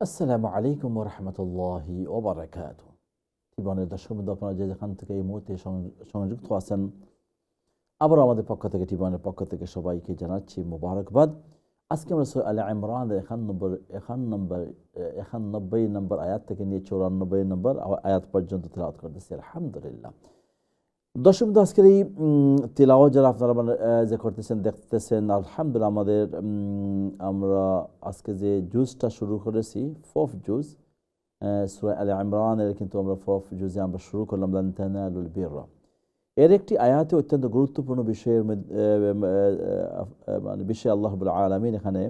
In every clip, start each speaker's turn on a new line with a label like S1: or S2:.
S1: আসসালামু আলাইকুম রহমতুল্লাহি ওবরাকাত। জীবনের দর্শক বন্ধু, আপনারা যে যেখান থেকে এই মুহূর্তে সংযুক্ত আছেন, আবার আমাদের পক্ষ থেকে জীবনের পক্ষ থেকে সবাইকে জানাচ্ছি মোবারকবাদ। আজকে আমরা সূরা আলে ইমরানের 91 নম্বর আয়াত থেকে নিয়ে 94 নম্বর আয়াত পর্যন্ত তেলাওয়াত করতেছি আলহামদুলিল্লাহ। দর্শক বন্ধু, আজকের এই তিলাওয়াত যারা আপনারা যে করতেছেন দেখতেছেন আলহামদুলিল্লাহ, আমাদের আমরা আজকে যে জুজটা শুরু করেছি ফফ জুজ সূরা আলে ইমরানের, কিন্তু আমরা ফফ জুজে আমরা শুরু করলাম লান তানালুল বিররা। এর একটি আয়াতে অত্যন্ত গুরুত্বপূর্ণ বিষয়ের মানে বিষয়ে আল্লাহ রাব্বুল আলামিন এখানে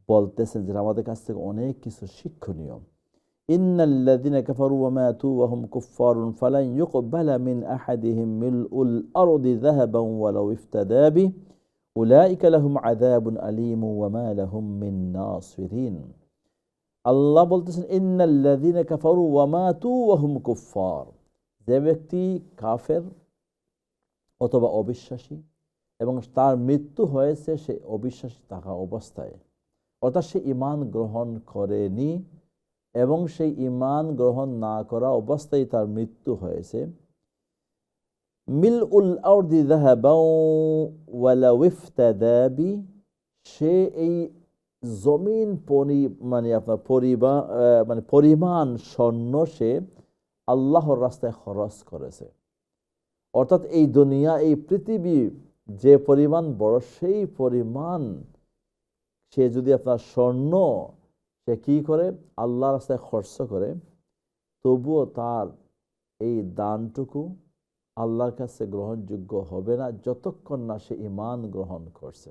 S1: বলতেছেন যে আমাদের কাছ থেকে অনেক কিছু শিক্ষণীয়। ইন্নাল্লাযীনা কাফারু ওয়া মাতু ওয়া হুম কুফফারুন ফালান ইউকবালা মিন আহাদিহিম মিলউল আরদি যাহাবান ওয়ালাউ ইফতাদা বিহি উলাইকা লাহুম আযাবুন আলীম ওয়া মা লাহুম মিন নাসিরিন। আল্লাহ বলতেছেন ইন্নাল্লাযীনা কাফারু ওয়া মাতু ওয়া হুম কুফফার, যে ব্যক্তি কাফের অথবা অবিশ্বাসী এবং তার মৃত্যু হয়েছে সে অবিশ্বাসী থাকা অবস্থায়, অর্থাৎ সে ঈমান গ্রহণ করেনি এবং সেই ঈমান গ্রহণ না করা অবস্থায় তার মৃত্যু হয়েছে, মিলউল আরদি যাহাবান ওয়ালাউ ইফতাদা বিহি, সে এই জমিন পরিমাণ স্বর্ণ সে আল্লাহর রাস্তায় খরচ করেছে। অর্থাৎ এই দুনিয়া, এই পৃথিবী যে পরিমাণ বড়, সেই পরিমাণ সে যদি আপনার স্বর্ণ সে কি করে আল্লাহর রাস্তায় খরচ করে, তবুও তার এই দানটুকু আল্লাহর কাছে গ্রহণযোগ্য হবে না যতক্ষণ না সে ঈমান গ্রহণ করছে।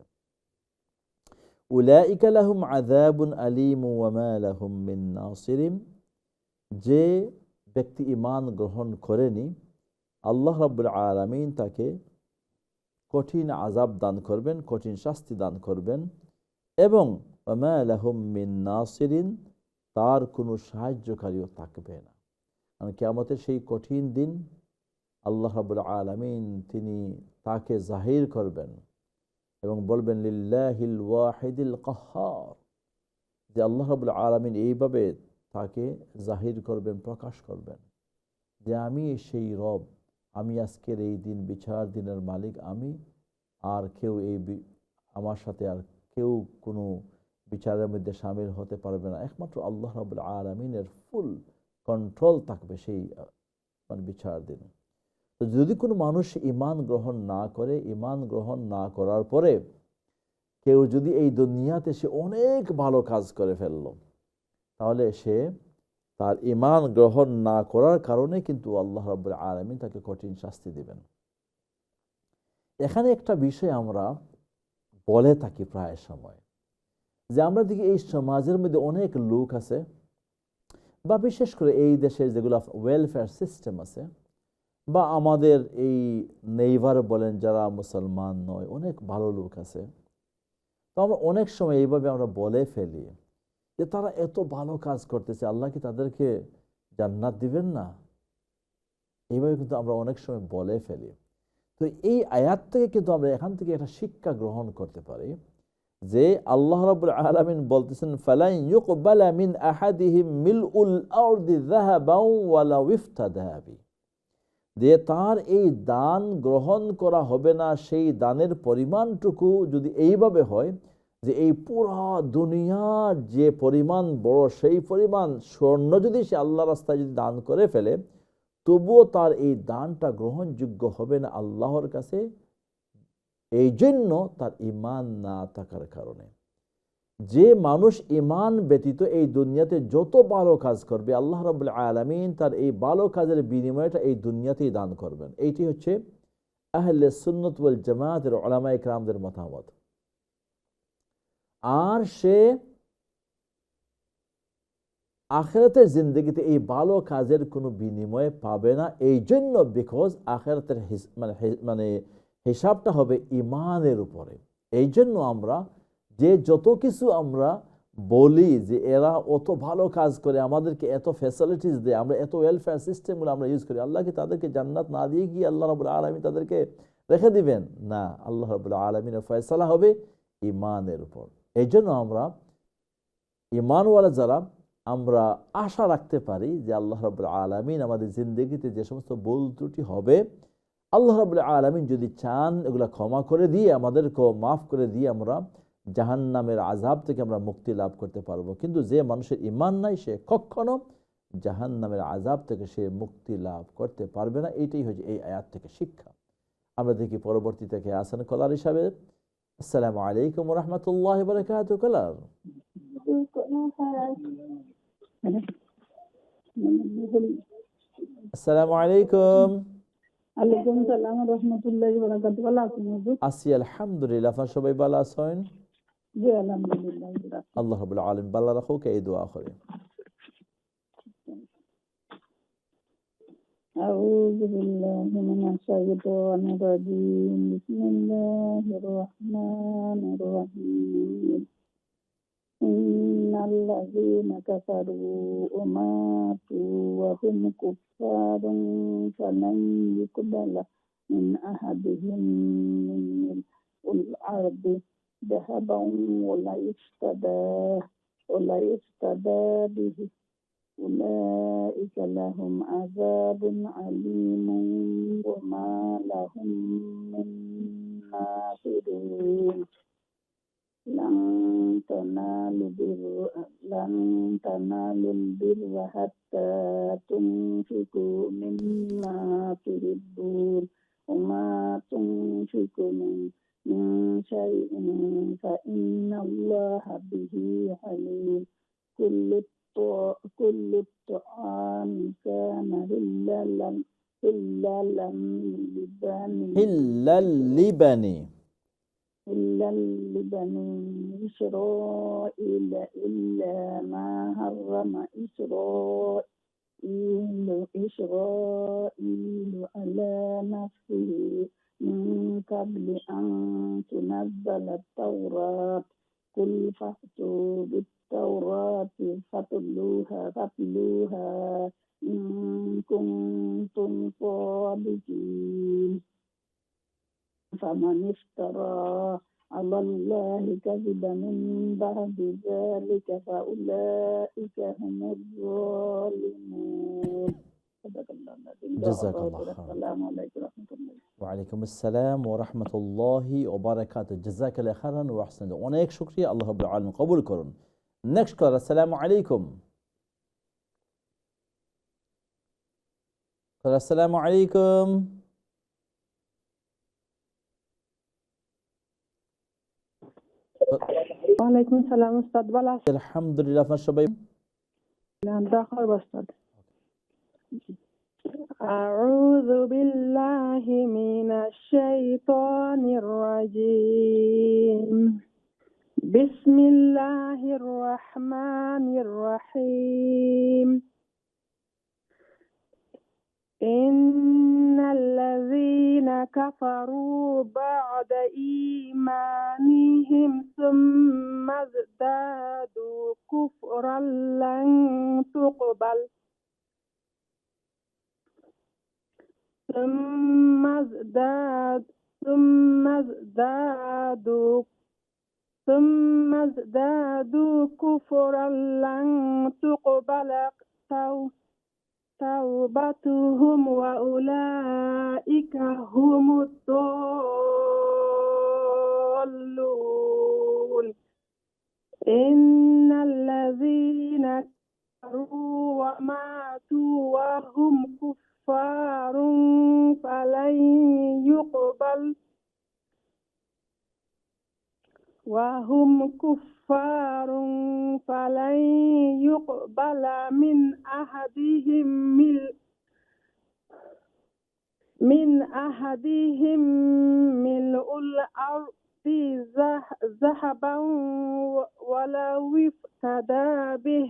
S1: উলাইকা লাহুম আযাবুন আলীম ওয়া মা লাহুম মিন নাসিরিন, যে ব্যক্তি ঈমান গ্রহণ করেনি আল্লাহ রাব্বুল আলামিন তাকে কঠিন আযাব দান করবেন, কঠিন শাস্তি দান করবেন, এবং ওয়া মা লাহুম মিন নাসিরিন, তার কোনো সাহায্যকারীও থাকবে না। কারণ কিয়ামতের সেই কঠিন দিন আল্লাহ রাব্বুল আলামিন তিনি তাকে জাহির করবেন এবং বলবেন লিল্লাহিল ওয়াহিদিল কাহ্হার, যে আল্লাহ রাব্বুল আলামিন এইভাবে তাকে জাহির করবেন, প্রকাশ করবেন যে আমি সেই রব, আমি আজকের এই দিন বিচার দিনের মালিক আমি, আর কেউ আমার সাথে আর কেউ কোনো বিচারের মধ্যে শামিল হতে পারবে না, একমাত্র আল্লাহ রাব্বুল আলামিনের ফুল কন্ট্রোল থাকবে সেই বিচার দিন। তো যদি কোনো মানুষ ঈমান গ্রহণ না করে, ঈমান গ্রহণ না করার পরে কেউ যদি এই দুনিয়াতে সে অনেক ভালো কাজ করে ফেললো, তাহলে সে তার ঈমান গ্রহণ না করার কারণে কিন্তু আল্লাহ রাব্বুল আলামিন তাকে কঠিন শাস্তি দিবেন। এখানে একটা বিষয় আমরা বলে থাকি প্রায় সময়, যে আমরা দেখি এই সমাজের মধ্যে অনেক লোক আছে, বা বিশেষ করে এই দেশের যেগুলো ওয়েলফেয়ার সিস্টেম আছে, বা আমাদের এই নেইবার বলেন যারা মুসলমান নয়, অনেক ভালো লোক আছে। তো আমরা অনেক সময় এইভাবে আমরা বলে ফেলি যে তারা এত ভালো কাজ করতেছে, আল্লাহ কি তাদেরকে জান্নাত দিবেন না? এইভাবে কিন্তু আমরা অনেক সময় বলে ফেলি। তো এই আয়াত থেকে কিন্তু আমরা এখান থেকে একটা শিক্ষা গ্রহণ করতে পারি যে আল্লাহ রাব্বুল আলামিন বলতেছেন ফালান ইউকবালা মিন আহাদিহিম মিলউল আরদি যাহাবান ওয়ালাউ ইফতাদা বিহি, যে তার এই দান গ্রহণ করা হবে না, সেই দানের পরিমাণটুকু যদি এইভাবে হয় যে এই পুরা দুনিয়ার যে পরিমাণ বড়, সেই পরিমাণ স্বর্ণ যদি সে আল্লাহর রাস্তায় যদি দান করে ফেলে, তবুও তার এই দানটা গ্রহণযোগ্য হবে না আল্লাহর কাছে, এই জন্য তার ঈমান না থাকার কারণে। যে মানুষ ঈমান ব্যতীত এই দুনিয়াতে যত ভালো কাজ করবে, আল্লাহ রাব্বুল আলামিন তার এই ভালো কাজের বিনিময়টা এই দুনিয়াতেই দান করবেন। এইটি হচ্ছে আহলে সুন্নাত ওয়াল জামাতের উলামায়ে কেরামদের মতামত। আর সে আখিরাতের জিন্দেগিতে এই ভালো কাজের কোনো বিনিময় পাবে না, এই জন্য বিকজ আখিরাতের হিসাবটা হবে ঈমানের উপরে। এই জন্য আমরা যে যত কিছু আমরা বলি যে এরা অত ভালো কাজ করে, আমাদেরকে এত ফ্যাসিলিটিস দেয়, আমরা এত ওয়েলফেয়ার সিস্টেমগুলো আমরা ইউজ করি, আল্লাহ কি তাদেরকে জান্নাত না দিয়ে গিয়ে আল্লাহ রাব্বুল আলামিন তাদেরকে রেখে দিবেন? না, আল্লাহ রাব্বুল আলামিনের ফয়সালা হবে ঈমানের উপর। এই জন্য আমরা ঈমানওয়ালা যারা আমরা আশা রাখতে পারি যে আল্লাহ রাব্বুল আলামিন আমাদের জিন্দেগিতে যে সমস্ত ভুল ত্রুটি হবে, আল্লাহ রাব্বুল আলামিন যদি চান এগুলা ক্ষমা করে দিয়ে আমাদেরকেও মাফ করে দিয়ে আমরা জাহান্নামের আযাব থেকে আমরা মুক্তি লাভ করতে পারবো। কিন্তু যে মানুষের ঈমান নাই সে কখনো জাহান্নামের আযাব থেকে সে মুক্তি লাভ করতে পারবে না। এইটাই হচ্ছে এই আয়াত থেকে শিক্ষা। আমরা দেখি পরবর্তী থেকে আসেন কলার হিসাবে। আসসালামু আলাইকুম ওয়া রাহমাতুল্লাহি ওয়া বারাকাতুহু। কলার, আসসালামু আলাইকুম।
S2: আলাইকুম সালাম ওয়া রাহমাতুল্লাহি ওয়া বারাকাতুহু। ভালো আছেন হুজুর?
S1: আছি আলহামদুলিল্লাহ। আপনারা সবাই ভালো আছেন?
S2: জি আলহামদুলিল্লাহ।
S1: আল্লাহ রাব্বুল আলামিন ভালো রাখুক, এই দোয়া করি।
S2: আউযু বিল্লাহি মিনাশ শাইতানির রাজীম। বিসমিল্লাহির রাহমানির রাহিম। ইন্নাল্লাযীনা কাফারু ওয়া মাতু ওয়া হুম কুফফারুন ফালান ইউকবালা মিন আহাদিহিম মিল আরদি যাহাবান ওয়া লা ইফতাদা বিহি উলাইকা লাহুম আযাবুন আলীমুন ওয়া মা লাহুম মিন নাসিরিন। lan tanalul birra hatta tunfiqu mimma tuhibbun wa ma tunfiqu min shay'in fa innallaha bihi alim. kullu ta'ami kana hillalan
S1: হিল্লাল লিবানি
S2: إلا لبني إسرائيل إلا ما حرم إسرائيل على نفسه من قبل أن تنزل التوراة. قل فأتوا بالتوراة فاتلوها إن كنتم صادقين. فمن افترى على الله كذبا من بعد ذلك فأولئك هم الظالمون.
S1: জাযাকাল্লাহু খাইরান।
S2: السلام عليكم ورحمة الله।
S1: ওয়ালাইকুম আসসালাম ওয়া রাহমাতুল্লাহি ওয়া বারাকাতুহু। জাযাকাল্লাহু খাইরান ওয়া আহসান। অনেক শুকরিয়া, আল্লাহ রাব্বুল আলামিন কবুল করুন। নেক্সট কলার, আসসালামু আলাইকুম। আসসালামু আলাইকুম।
S2: ওয়ালাইকুম সালাম উস্তাদ, ভালো আছেন?
S1: আলহামদুলিল্লাহ। আপনারা সবাই
S2: আউযু বিল্লাহি মিনাশ শাইতানির রাজীম। বিসমিল্লাহির রহমানির রহিম। ইন্নাল্লাযীনা কাফারু বা'দা ঈমানিহিম সুম্মা যাদাদু কুফরান লান তুকবাল ثم ازدادوا كفرا لن تقبل توبتهم وأولئك هم الضالون. إن الذين كفروا وماتوا وهم كفار فلن يقبل من أحدهم ملء الأرض ذهبا ولو افتدى به.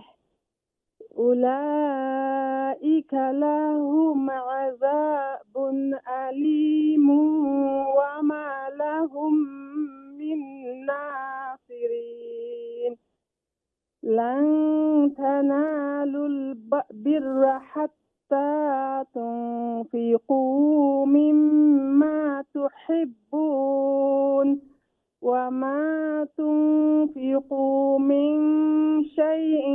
S2: أولئك لهم عذاب أليم وما لهم من ناصرين. لن تنالوا البر حتى تنفقوا مما تحبون وما تنفقوا من شيء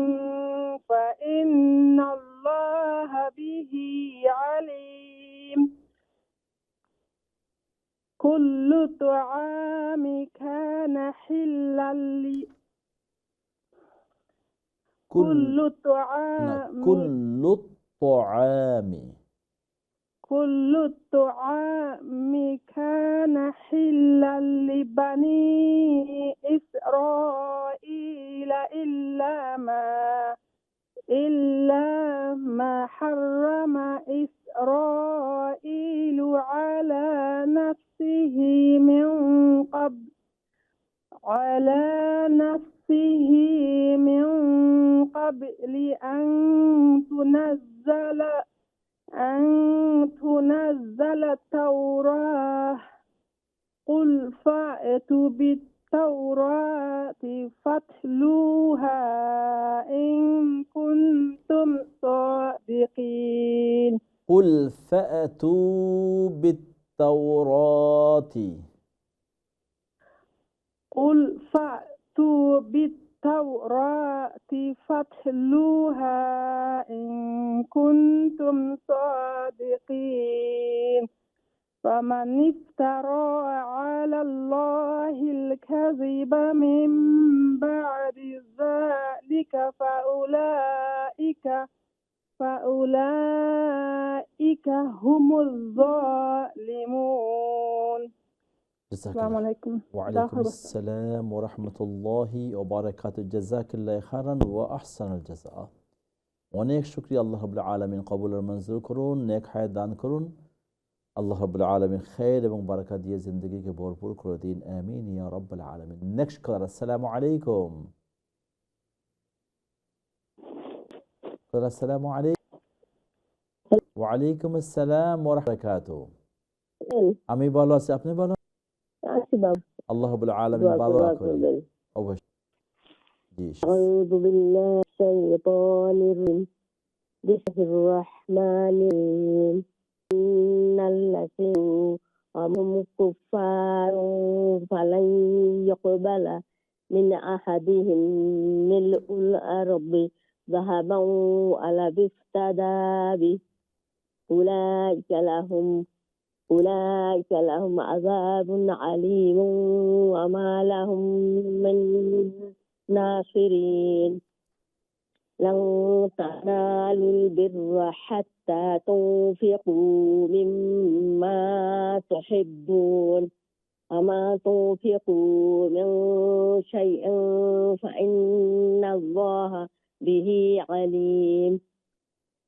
S2: كل طعام كان حلا لي
S1: كل
S2: كل
S1: না
S2: طعام
S1: কুল্লু طعامي
S2: كل الطعام كان حلا لبني إسرائيل إلا ما حرم إسرائيل على نفسه من قبل أن تنزل التوراة قل فأتوا بالتوراة فاتلوها إن كنتم صادقين
S1: قل فأتوا بالتوراة
S2: قل فأتوا بالتوراة فاتلوها إن كنتم صادقين فمن افترى على الله الكذب من بعد ذلك فأولئك هم الظالمون
S1: جزاك
S2: السلام
S1: الله
S2: عليكم
S1: وعليكم السلام ورحمة الله وبركاته جزاك الله خيرا وأحسن الجزاء অনেক শুকরিয়া আল্লাহ রাব্বুল আলামিন কবুল আর মঞ্জুর করুন নেক হায়াত দান করুন আল্লাহ রাব্বুল আলামিন খায়ের এবং বারাকা দিয়ে জিন্দেগিকে ভরপুর করে দিন আমিন ইয়া রাব্বুল আলামিন নেক্সট কলার আসসালামু আলাইকুম আসসালামু আলাইকুম ওয়া আলাইকুম আসসালাম ওয়া রাহমাতুল্লাহি আমি ভালো আছি আপনি ভালো আল্লাহ রাব্বুল আলামিন ভালো রাখুন অবশ্যই জি
S3: أعوذ بالله من الشيطان الرجيم بسم الله الرحمن الرحيم إن الذين هم كفار فلن يقبل من أحدهم ملء الأرض ذهبا ولا افتدى به أولئك لهم عذاب عليم وما لهم من ناصرين لن تنالوا البر حتى تنفقوا مما تحبون وما تنفقوا من شيء فإن الله به عليم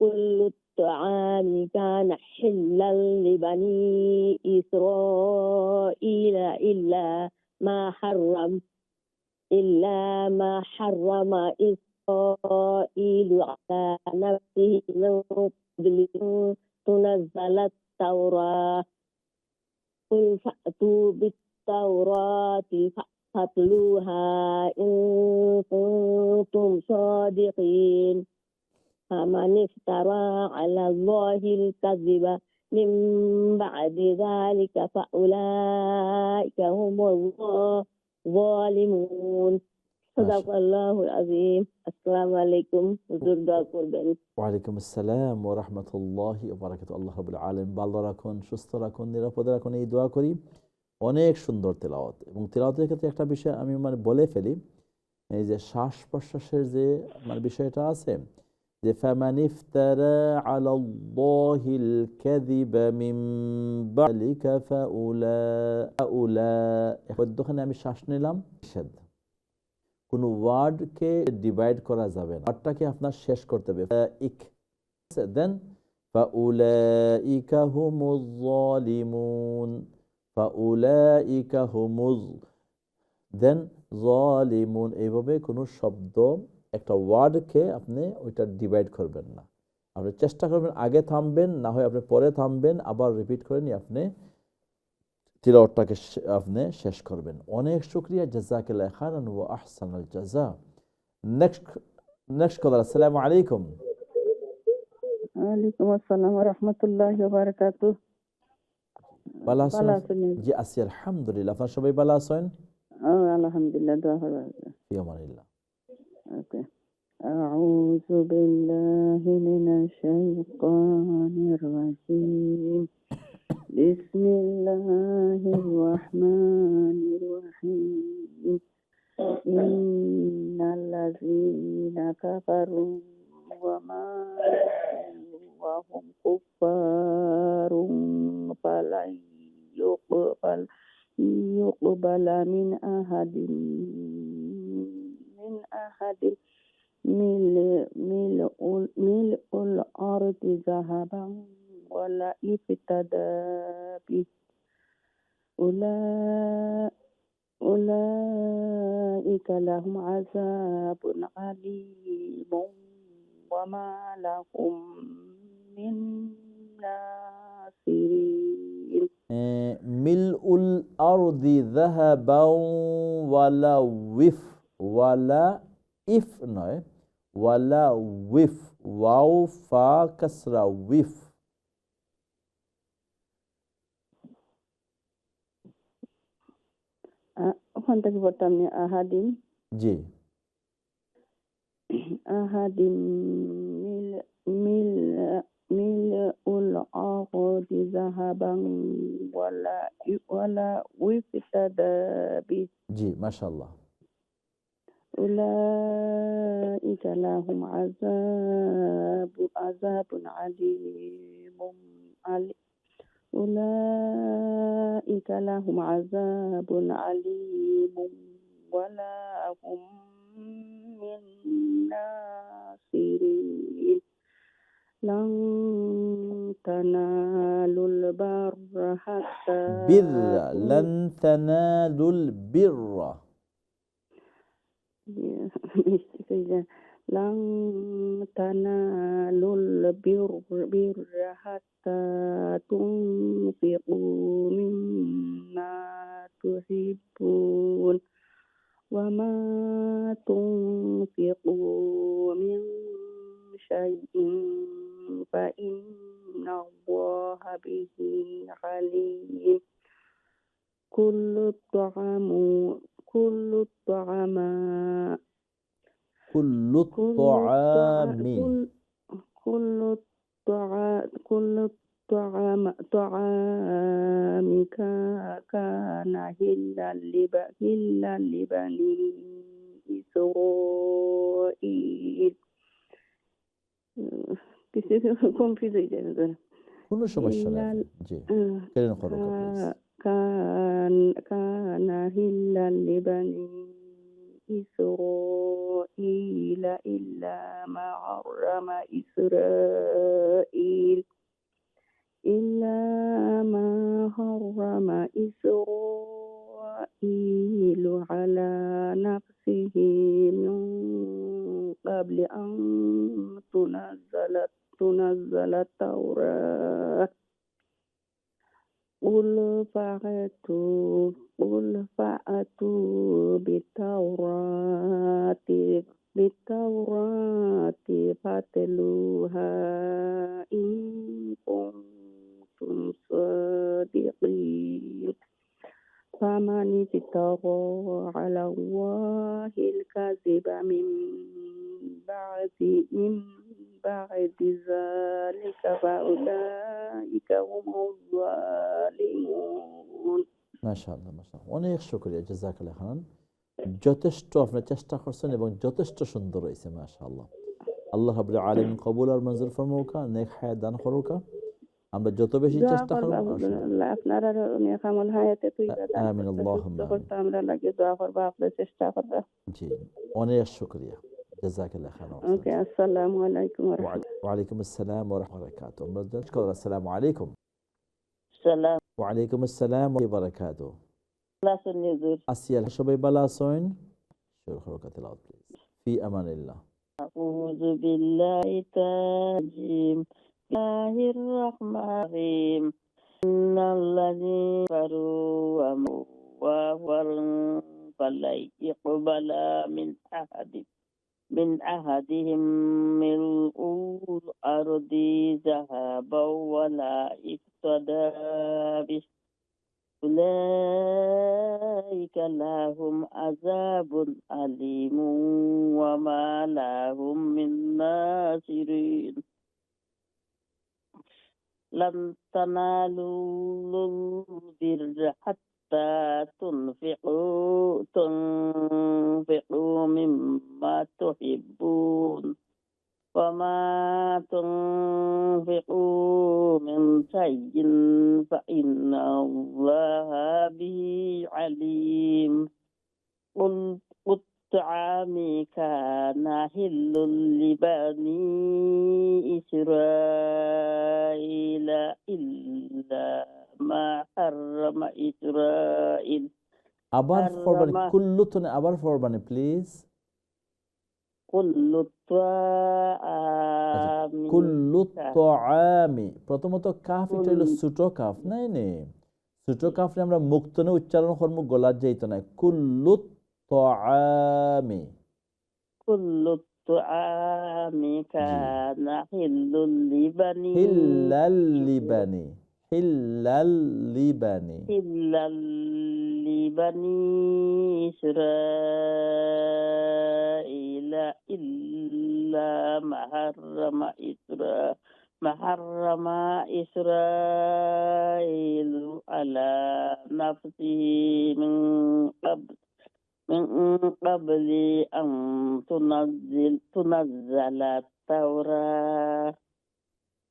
S3: كل الطعام كان حلا لبني إسرائيل إلا ما حرم إسرائيل على نفسه من قبل أن تنزل التوراة قل فأتوا بالتوراة فاتلوها إن كنتم صادقين فمن افترى على الله الكذب من بعد ذلك فأولئك هم الظالمون صدق الله العظيم السلام عليكم হুজুর দোয়া করবেন
S1: ওয়ালাইকুম আসসালাম ওয়া রাহমাতুল্লাহি ওয়া বারাকাতুহু আল্লাহ রাব্বুল আলামিন ভালো রাখুন সুস্থ রাখুন নিরাপদে রাখুন এই দোয়া করি অনেক সুন্দর তেলাওয়াত এবং তেলাওয়াতের ক্ষেত্রে একটা বিষয় আমি বলে ফেলি এই যে শ্বাস প্রশ্বাসের যে বিষয়টা আছে যে ফামান ইফতারা আলাল্লাহিল কাযিবা মিন বালিকা ফাউলা এখানে আমি শ্বাস নিলাম নিষেধ কোনো ওয়ার্ডকে ডিভাইড করা যাবে না ওয়ার্ডটাকে আপনার শেষ করতে হবে দেন ফাউলাইকা হুমুজ যালিমুন ফাউলাইকা হুমুজ দেন যালিমুন এইভাবে কোনো শব্দ একটা ওয়ার্ডকে আপনি ওইটা ডিভাইড করবেন না আপনি চেষ্টা করবেন আগে থামবেন না হয় আপনি পরে থামবেন আবার রিপিট করে নিয়ে আপনি তিলাওয়াতটাকে আপনি শেষ করবেন অনেক শুকরিয়া জাযাকাল্লাহু খাইরান ওয়া আহসানাল জাযা নেক্সট কলার আসসালামু আলাইকুম
S2: ওয়ালাইকুম আসসালাম ওয়া রাহমাতুল্লাহি ওয়া বারাকাতুহু
S1: ভালো আছেন জি আছি আলহামদুলিল্লাহ আপনারা সবাই ভালো আছেন
S2: আলহামদুলিল্লাহ দোয়া করবেন
S1: ফি আমানিল্লাহ
S2: ওকে أعوذ بالله من الشيطان الرجيم بسم الله
S3: الذين كفروا وماتوا وهم كفار فلن يقبل من أحد ملء الأرض ذهبا ولا افتدى به أولئك لهم عذاب عليم وما لهم من ناصرين
S1: ملء الأرض ذهبا ولا إف নয় ওয়ালা উইফ ওয়াও ফা কাসরা উইফ
S3: ওখান থেকে পড়তাম না আহাদিন
S1: জি
S3: মিল উল আরদি যাহাবান ওয়ালা উফতাদা বি
S1: জি মাশাআল্লাহ
S3: أولئك لهم عذاب عليم أولئك لهم عذاب عليم ولا هم من ناصرين لن تنالوا البر حتى
S1: لن تنالوا البر
S3: لن تنالوا البر حتى تنفقوا مما تحبون وما تنفقوا من شيء فإن الله به عليم كل الطعام كان هلا لبني إسرائيل confuse হয়ে যায় না
S1: কোনো সমস্যা নাই জি কেন করো
S3: كان هلا لبني إسرائيل إلا ما حرم إسرائيل على نفسه من قبل أن تنزل التوراة قل فأتوا بالتوراة فاتلوها إن كنتم صادقين فمن افترى على الله الكذب من بعد ذلك فأولئك هم الظالمون
S1: মাশাআল্লাহ মাশাআল্লাহ অনেক শুকরিয়া জাযাকাল্লাহ খান যথেষ্ট আপনি চেষ্টা করছেন এবং যথেষ্ট সুন্দর হয়েছে মাশাআল্লাহ আল্লাহ রাব্বুল আলামিন কবুল আর মঞ্জুর ফরমাউকা নেক হায়াত দান করুকা আমরা যত বেশি চেষ্টা করব
S3: আল্লাহ আপনারা নেক আমল হায়াতে তুইবা দান
S1: আমিন আল্লাহুম্মা
S3: আমরা লাগে দোয়া করব আপনারা চেষ্টা করব
S1: জি অনেক শুকরিয়া জাযাকাল্লাহ খান
S3: ওকে আসসালামু আলাইকুম ওয়া
S1: আলাইকুম আসসালাম ওয়া রাহমাতুল্লাহি ওয়া বারাকাতুহু আমরা দর্শক আসসালামু আলাইকুম
S3: সালাম
S1: ওয়া আলাইকুম আসসালাম ওয়া বারাকাতুহু
S3: লাসন নিজুর
S1: আসিয়া সবাই ভালো আছেন শুরু করো তেলাওয়াত প্লিজ ফি আমানিল্লাহ
S3: আউযু বিল্লাহি তাজিম বিসমিল্লাহির রহমানির রহিম ইন্নাল্লাযীনা কাফারু ওয়া ফালাই ইকবালা من أحدهم ملء الأرض ذهبا ولا افتدى به أولئك لهم عذاب أليم وما لهم من ناصرين لن تنالوا البر حتى تنفقوا مما تحبون وما تنفقوا من شيء فإن الله به عليم قل الطعام كان حل لبني إسرائيل إلا ما حرم إسرائيل
S1: আবার ফরবানি
S3: حرم
S1: কুল্লুতনে আবার ফরবানি প্লিজ।
S3: كل
S1: আচ্ছা,
S3: الطعام
S1: কুল্লু
S3: كان
S1: তাআমি, প্রথমত কাফ এটা হলো
S3: كل
S1: ছোট কাফ, নাই নে ছোট কাফরে আমরা মুক্তনে উচ্চারণ করবো, গলার যাইত না। কুল্লু তাআমি,
S3: كل الطعام
S1: জি,
S3: كان حل لبني
S1: হিল্লাল লিবানি, হিল্লাল লিবানি,
S3: إلا لبني إسرائيل إلا ما حرم إسرائيل على نفسه من قبل أن تنزل التوراة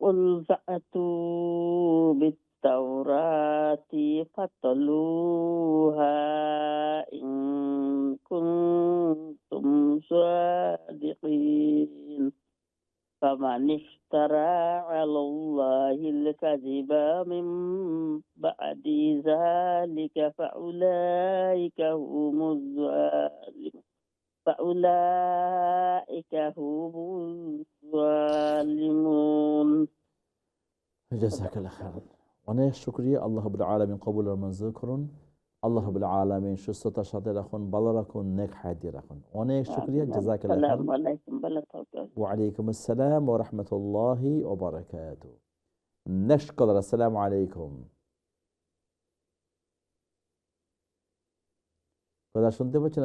S3: قل فأتوا بالتوراة فاتلوها إن كنتم صادقين فمن افترى على الله الكذب من بعد ذلك فأولئك هم الظالمون
S1: জাযাকাল্লাহ খাইরান। অনেক শুকরিয়া। আল্লাহ রাব্বুল আলামিন কবুল আর মঞ্জুর করুন। আল্লাহ রাব্বুল আলামিন সুস্থতার সাথে রাখুন, ভালো রাখুন, নেক হায়াত দিয়ে রাখুন। অনেক শুকরিয়া, জাযাকাল্লাহ খাইরান।
S3: السلام عليكم ورحمة الله
S1: ওয়া আলাইকুম আসসালাম ওয়া রাহমাতুল্লাহি ওয়া বারাকাতুহু। নেক্সট কলার, আসসালামু আলাইকুম। কথা শুনতে পাচ্ছেন?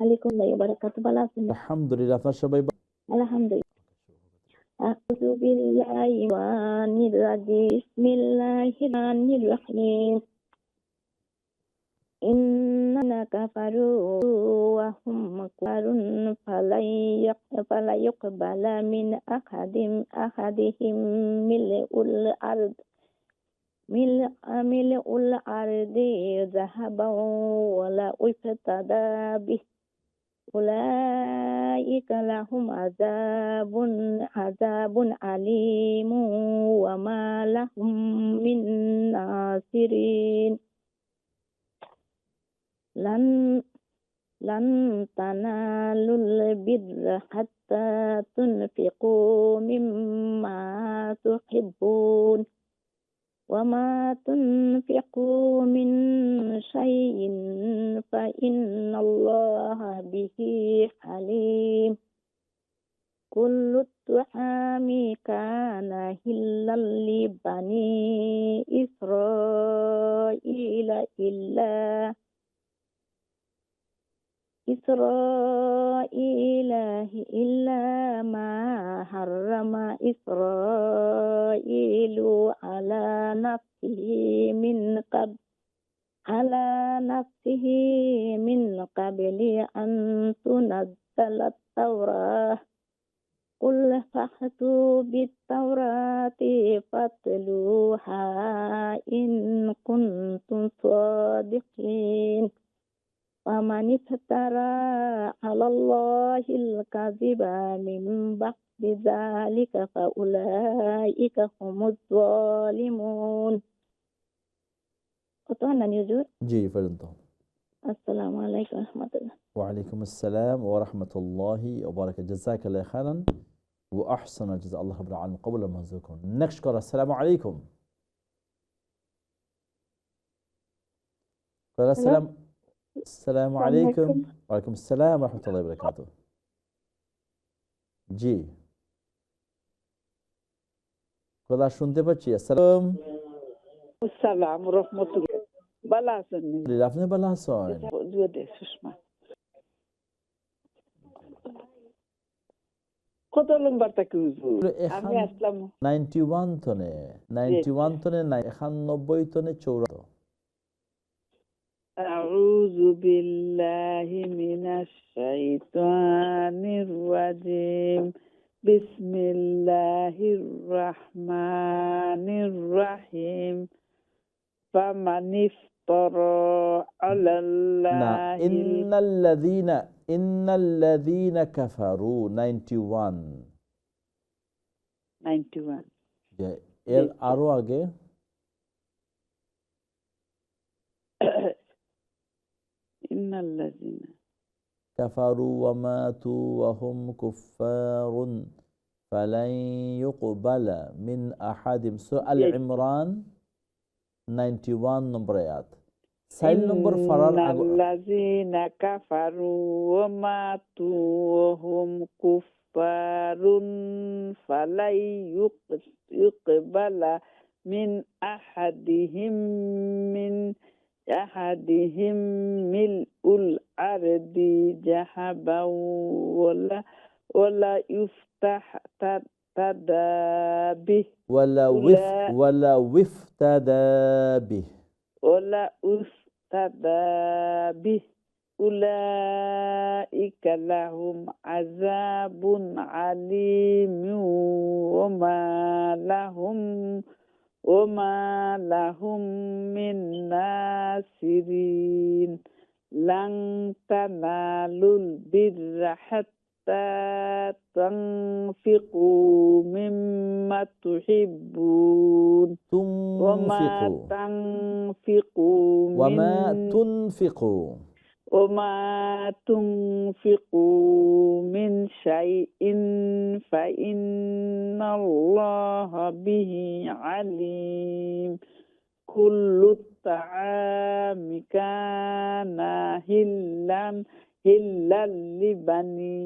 S2: আলাইকুম বারাকাতুহু। ভালো আছেন?
S1: আলহামদুলিল্লাহ, আপনার সবাই
S2: আলহামদুলিল্লাহ। আউযু বিল্লাহি মিনাশ রাজিম। বিসমিল্লাহির রহমানির রহিম। ইন্না কাফারু ওয়া হুম কুফারুন ফালাইয়ুকবালা মিন আহাদিহিম মিলউল আরদি যাহাবান ওয়ালা ইফতাদা বিহি উলাইকা লাহুম আযাবুন আলীমুন ওয়া মা লাহুম মিন নাসিরিন। লান তানালুল বিররা হাত্তা তুনফিকু মিম্মা তুহিব্বুন ওয়া মা তুনফিকু মিন শাইইন ফাইন্নাল্লাহা বিহি আলীম। কুল্লু তুআমি কানা হিল্লাল লিবানি ইসরাঈলা إلا ما حرم إسرائيل على نفسه من قبل أن تنزل التوراة قل فأتوا بالتوراة فاتلوها إن كنتم صادقين ومن افترى على الله الكذب من بعد ذلك فأولئك هم الظالمون.
S1: জি পর্যন্ত।
S2: আসসালামু আলাইকুম রহমতুল্লাহ।
S1: ওয়ালাইকুম আসসালাম ওয়া রাহমাতুল্লাহি ওয়া বারাকাতুহু। জাযাকাল্লাহ খাইরান ওয়া আহসানা জাযা। আল্লাহ রাব্বুল আলামিন কবুল আর মঞ্জুর করুন। নেক্সট কল, আসসালামু আলাইকুম। আসসালামু আলাইকুম। ওয়ালাইকুম আসসালাম ওয়া রাহমাতুল্লাহি ওয়া বারাকাতুহু। জি, কথা শুনতে পাচ্ছি। আসসালাম।
S4: আসসালামু রাহমাতুল্লাহ। ভালো আছেন?
S1: আপনি ভালো আছেন?
S4: সুষমা কত নম্বর থেকে হুজুর? আমি আসলাম
S1: 91 তনে 91 তনে 91 তনে 94।
S4: আউযু বিল্লাহি মিনাশ শাইতানির রাজিম বিসমিল্লাহির রহমানির রহিম ফামান ইফতারা
S1: না,
S4: আলাল্লাহি
S1: ইন্নাল্লাযীনা কাফারু 91,
S4: 91
S1: যে এর আরো আগে
S4: ইন্নাল্লাযীনা
S1: কাফারু ওয়া মাতু ওয়া হুম কুফফারুন ফালান ইউকবালা মিন আহাদিম, সূরা আল ইমরান 91 নম্বর আয়াত। 4 নম্বর ফারার
S4: ইন্নাল্লাযীনা কাফারু ওয়া মাতু ওয়া হুম কুফফারুন ফালাই ইউকবালা মিন আহাদিহিম মিলউল আরদি যাহাবাও ওয়ালা ইফতাহ তাদাবিহ
S1: ওয়ালা উফতাদা বিহ
S4: ওয়ালা উস্তাদাবিহ উলাইকা লাহুম আযাবুন আলীমু ওমা লাহুম মিন নাসিরিন লাং তানালুল বিররা হাত্তা তানফিকু মিম্মা তুহিব্বুন ওমা তুনফিকু মিন শাইইন ফাইন্নাল্লাহা বিহি আলিম কুল্লু তাআমি কানা হিল্লাল লিবানি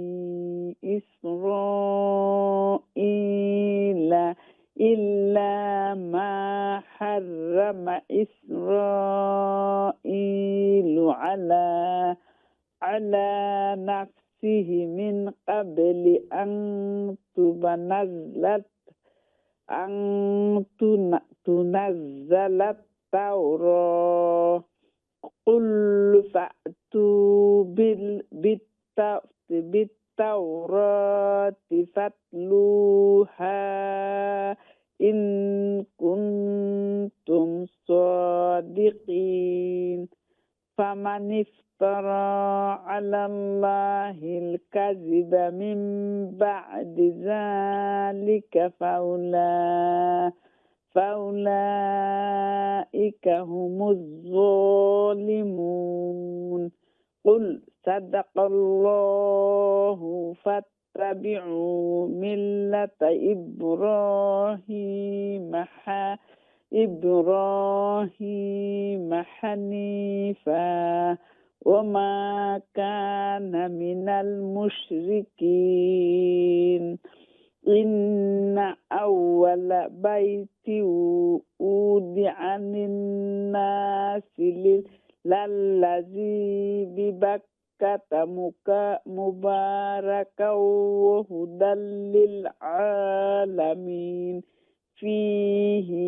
S4: ইসরাঈলা ইল্লা মা হাররামা ইসরাঈলু আলা নাফসিহি মিন ক্বাবলি আন তুনাজ্জালাত তাওরাহ কুল ফা'তু বিত-তাওরাতি ফাতলুহা ইন কুনতুম সাদিকিন ফামান ইফতারা আলাল্লাহিল কাযিবা মিন বা'দি যালিকা ফাউলাইকা হুমুজ যালিমুন কুল সাদাকাল্লাহু ফাত্তাবি'ু মিল্লাতা ইব্রাহিম হানিফা ওমা কানা মিনাল মুশরিকিন ইন্না আউওয়ালা বাইতি উদিআ লিন-নাসি লাল্লাযী বিবাক্কাতা মুবারাকাও ওয়া হুদাল লিল আলামিন ফীহি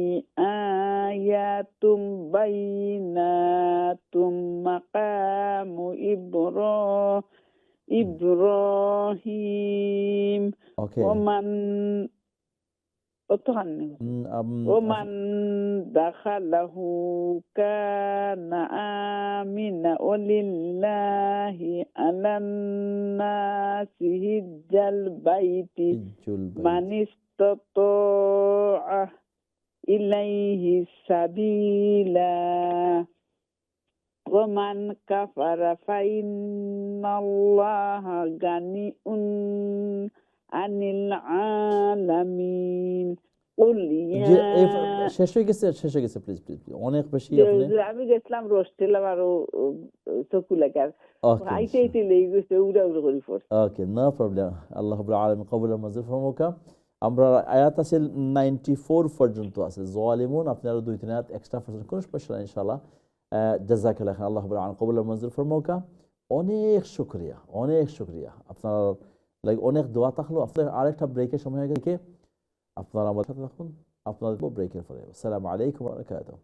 S4: আয়াতুম বাইনাতুম মাকামু ইব্রাহিম ওমান দাখালাহু কানা আমিনা ওয়ালিল্লাহি আলান নাসি হিজ্জাল বাইতি মান ইসতাতাআ ইলাইহি সাবিলা ওমান কাফারা ফাইন্নাল্লাহা গানিউন আনিল আলামিন
S1: শেষ হয়ে গেছে প্লিজ অনেক বেশি
S4: আমি গেছিলাম রোস্টেলাম আরো চকুলাকার আইতে লেগে গেছে উড়া করে পড়ছে।
S1: ওকে, নো প্রবলেম। আল্লাহ রাব্বুল আলামিন কবুল ও মঞ্জুর ফরমাকা। আমরা আয়াত আছে 94 পর্যন্ত আছে জালিমুন, আপনারা 2-3 আয়াত এক্সট্রা পড়ছেন, কোনো সমস্যা নাই ইনশাআল্লাহ। জাযাকাল্লাহ খাইর। আল্লাহ রাব্বুল আলামিন কবুল ও মঞ্জুর ফরমাকা। অনেক শুকরিয়া আপনারা অনেক দোয়া থাকলো। আপনার আরেকটা ব্রেকের সময় হয়ে গেছে, আপনারা আমাদের সাথে থাকুন, আপনাদের ব্রেকের পরে। আসসালামু আলাইকুম ওয়া বারাকাতুহু।